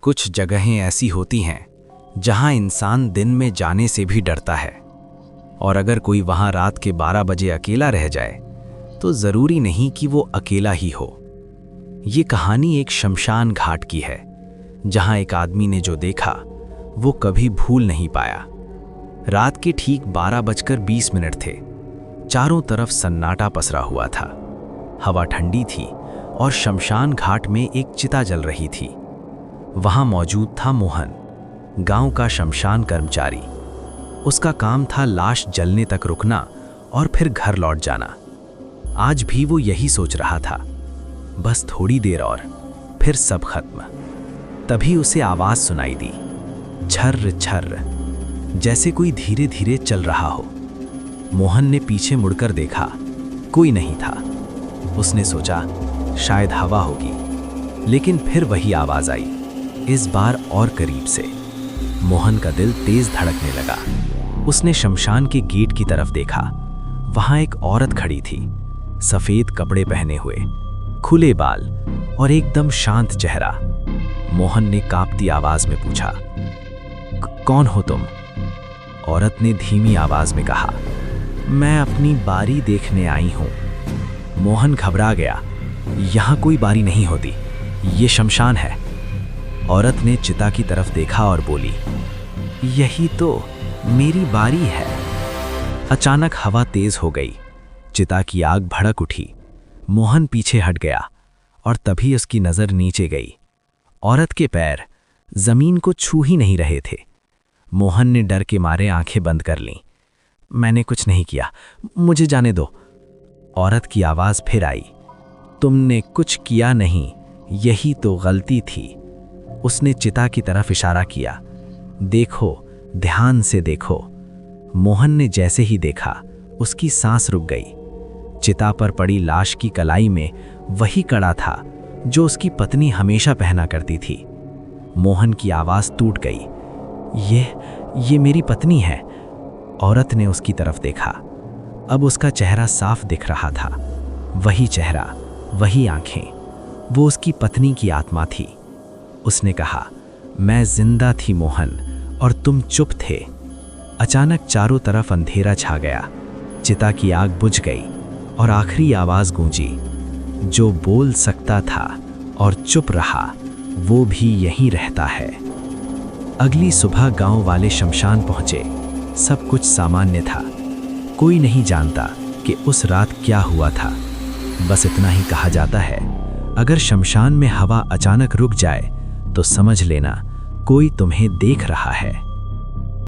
कुछ जगहें ऐसी होती हैं जहां इंसान दिन में जाने से भी डरता है, और अगर कोई वहां रात के 12 बजे अकेला रह जाए तो जरूरी नहीं कि वो अकेला ही हो। ये कहानी एक शमशान घाट की है, जहां एक आदमी ने जो देखा वो कभी भूल नहीं पाया। रात के ठीक 12:20 थे। चारों तरफ सन्नाटा पसरा हुआ था। हवा ठंडी थी और शमशान घाट में एक चिता जल रही थी। वहां मौजूद था मोहन, गांव का शमशान कर्मचारी। उसका काम था लाश जलने तक रुकना और फिर घर लौट जाना। आज भी वो यही सोच रहा था, बस थोड़ी देर और फिर सब खत्म। तभी उसे आवाज सुनाई दी, छर्र छर्र, जैसे कोई धीरे धीरे चल रहा हो। मोहन ने पीछे मुड़कर देखा, कोई नहीं था। उसने सोचा शायद हवा होगी, लेकिन फिर वही आवाज आई, इस बार और करीब से। मोहन का दिल तेज धड़कने लगा। उसने शमशान के गेट की तरफ देखा। वहां एक औरत खड़ी थी, सफेद कपड़े पहने हुए, खुले बाल और एकदम शांत चेहरा। मोहन ने कांपती आवाज में पूछा, कौन हो तुम? औरत ने धीमी आवाज में कहा, मैं अपनी बारी देखने आई हूं। मोहन घबरा गया। यहां कोई बारी नहीं होती, ये शमशान है। औरत ने चिता की तरफ देखा और बोली, यही तो मेरी बारी है। अचानक हवा तेज हो गई, चिता की आग भड़क उठी। मोहन पीछे हट गया और तभी उसकी नजर नीचे गई। औरत के पैर जमीन को छू ही नहीं रहे थे। मोहन ने डर के मारे आंखें बंद कर लीं। मैंने कुछ नहीं किया, मुझे जाने दो। औरत की आवाज फिर आई, तुमने कुछ किया नहीं, यही तो गलती थी। उसने चिता की तरफ इशारा किया, देखो, ध्यान से देखो। मोहन ने जैसे ही देखा, उसकी सांस रुक गई। चिता पर पड़ी लाश की कलाई में वही कड़ा था जो उसकी पत्नी हमेशा पहना करती थी। मोहन की आवाज टूट गई, ये मेरी पत्नी है। औरत ने उसकी तरफ देखा। अब उसका चेहरा साफ दिख रहा था। वही चेहरा, वही आंखें, वो उसकी पत्नी की आत्मा थी। उसने कहा, मैं जिंदा थी मोहन, और तुम चुप थे। अचानक चारों तरफ अंधेरा छा गया। चिता की आग बुझ गई और आखिरी आवाज गूंजी, जो बोल सकता था और चुप रहा, वो भी यहीं रहता है। अगली सुबह गांव वाले शमशान पहुंचे। सब कुछ सामान्य था। कोई नहीं जानता कि उस रात क्या हुआ था। बस इतना ही कहा जाता है, अगर शमशान में हवा अचानक रुक जाए तो समझ लेना कोई तुम्हें देख रहा है।